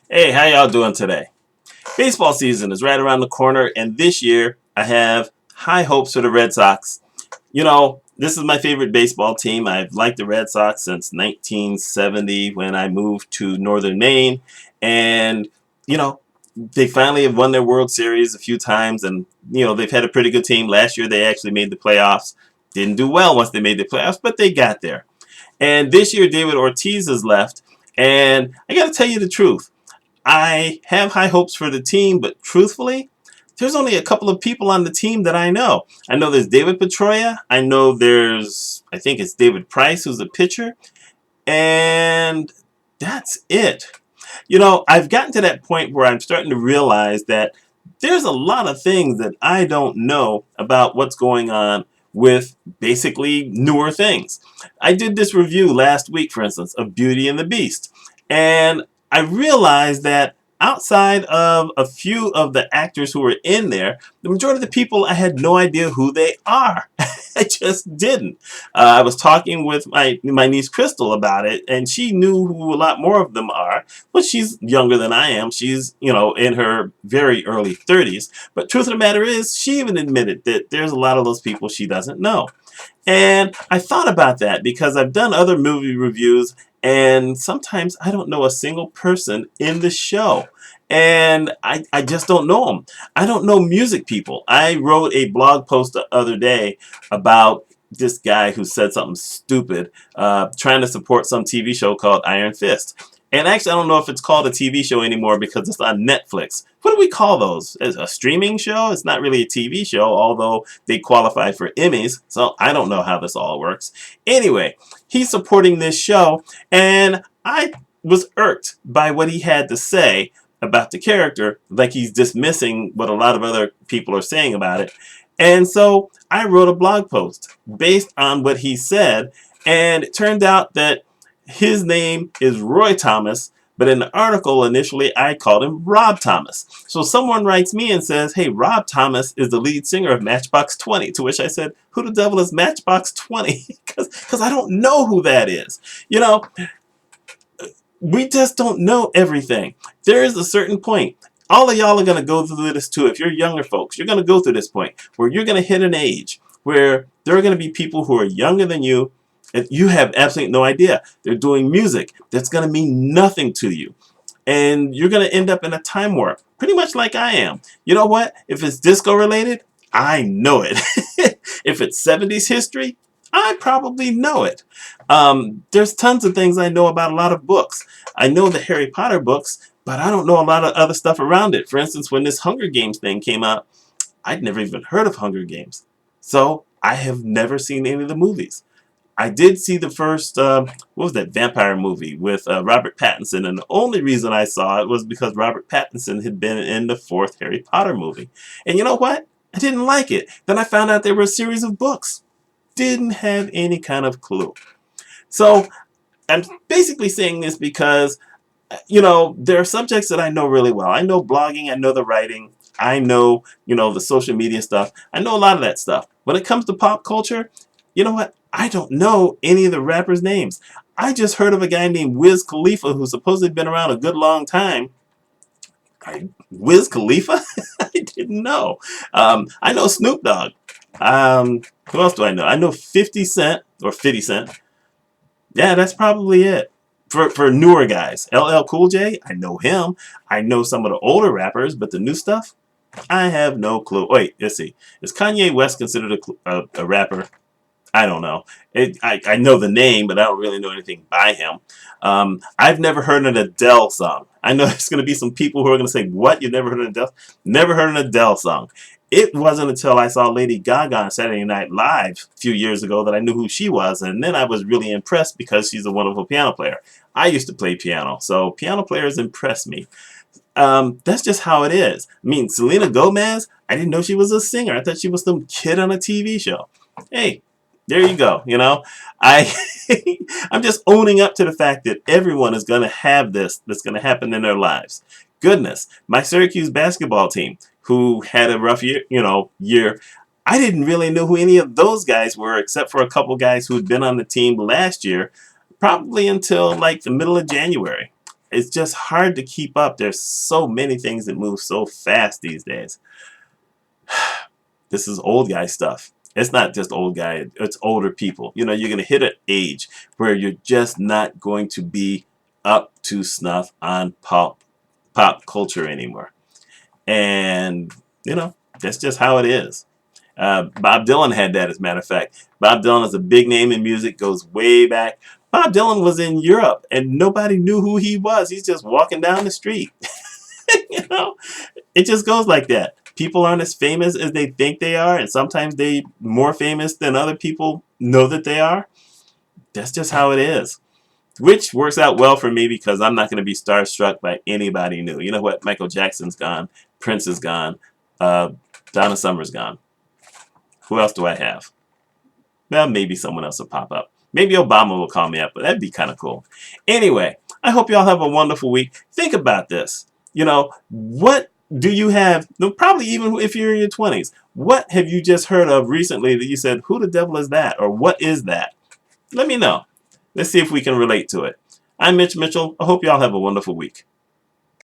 Hey, how y'all doing today? Baseball season is right around the corner, and this year I have high hopes for the Red Sox. This is my favorite baseball team. I've liked the Red Sox since 1970 when I moved to northern Maine, and you know, they finally have won their World Series a few times, and they've had a pretty good team. Last year they actually made the playoffs. Didn't do well once they made the playoffs, but they got there. And this year David Ortiz has left, and I got to tell you the truth. I have high hopes for the team, but truthfully, there's only a couple of people on the team that I know. I know there's David Petroia. I know I think it's David Price, who's a pitcher. And that's it. I've gotten to that point where I'm starting to realize that there's a lot of things that I don't know about what's going on with basically newer things. I did this review last week, for instance, of Beauty and the Beast. And I realized that outside of a few of the actors who were in there, the majority of the people, I had no idea who they are. I just didn't. I was talking with my niece Crystal about it, and she knew who a lot more of them are. But she's younger than I am. She's, in her very early 30s. But truth of the matter is, she even admitted that there's a lot of those people she doesn't know. And I thought about that because I've done other movie reviews, and sometimes I don't know a single person in the show. And I just don't know them. I don't know music people. I wrote a blog post the other day about this guy who said something stupid, trying to support some TV show called Iron Fist. And actually, I don't know if it's called a TV show anymore because it's on Netflix. What do we call those? Is a streaming show? It's not really a TV show, although they qualify for Emmys. So I don't know how this all works. Anyway, he's supporting this show, and I was irked by what he had to say about the character, like he's dismissing what a lot of other people are saying about it. And so I wrote a blog post based on what he said, and it turned out that his name is Roy Thomas, but in the article initially I called him Rob Thomas. So someone writes me and says, hey, Rob Thomas is the lead singer of Matchbox 20, to which I said, who the devil is Matchbox 20? Because I don't know who that is. We just don't know everything. There is a certain point. All of y'all are going to go through this too. If you're younger folks, you're going to go through this point where you're going to hit an age where there are going to be people who are younger than you, and you have absolutely no idea. They're doing music that's going to mean nothing to you. And you're going to end up in a time warp, pretty much like I am. You know what? If it's disco related, I know it. If it's 70s history, I probably know it. There's tons of things I know about a lot of books. I know the Harry Potter books, but I don't know a lot of other stuff around it. For instance, when this Hunger Games thing came out, I'd never even heard of Hunger Games. So I have never seen any of the movies. I did see the first, what was that vampire movie with Robert Pattinson, and the only reason I saw it was because Robert Pattinson had been in the fourth Harry Potter movie. And you know what? I didn't like it. Then I found out there were a series of books. Didn't have any kind of clue. So I'm basically saying this because, there are subjects that I know really well. I know blogging, I know the writing, I know, the social media stuff. I know a lot of that stuff. When it comes to pop culture, you know what? I don't know any of the rappers' names. I just heard of a guy named Wiz Khalifa who's supposedly been around a good long time. Wiz Khalifa? I didn't know. I know Snoop Dogg. Who else do I know? I know 50 Cent or 50 Cent. Yeah, that's probably it. For newer guys. LL Cool J, I know him. I know some of the older rappers, but the new stuff, I have no clue. Wait, let's see. Is Kanye West considered a rapper? I don't know. I know the name, but I don't really know anything by him. I've never heard an Adele song. I know there's going to be some people who are going to say, what? You've never heard an Adele? Never heard an Adele song. It wasn't until I saw Lady Gaga on Saturday Night Live a few years ago that I knew who she was, and then I was really impressed because she's a wonderful piano player. I used to play piano, so piano players impress me. That's just how it is. I mean, Selena Gomez, I didn't know she was a singer. I thought she was some kid on a TV show. Hey, there you go. I I'm just owning up to the fact that everyone is going to have that's going to happen in their lives. Goodness, my Syracuse basketball team, who had a rough year, I didn't really know who any of those guys were, except for a couple guys who had been on the team last year, probably until like the middle of January. it's just hard to keep up. There's so many things that move so fast these days. This is old guy stuff. It's not just old guy, it's older people. You know, you're going to hit an age where you're just not going to be up to snuff on pop culture anymore. And, you know, that's just how it is. Bob Dylan had that, as a matter of fact. Bob Dylan is a big name in music, goes way back. Bob Dylan was in Europe, and nobody knew who he was. He's just walking down the street. You know, it just goes like that. People aren't as famous as they think they are, and sometimes they more famous than other people know that they are. That's just how it is. Which works out well for me because I'm not going to be starstruck by anybody new. You know what? Michael Jackson's gone. Prince is gone. Donna Summer's gone. Who else do I have? Well, maybe someone else will pop up. Maybe Obama will call me up, but that'd be kind of cool. Anyway, I hope y'all have a wonderful week. Think about this. You know, what do you have, probably even if you're in your 20s, what have you just heard of recently that you said, who the devil is that? Or what is that? Let me know. Let's see if we can relate to it. I'm Mitch Mitchell. I hope y'all have a wonderful week.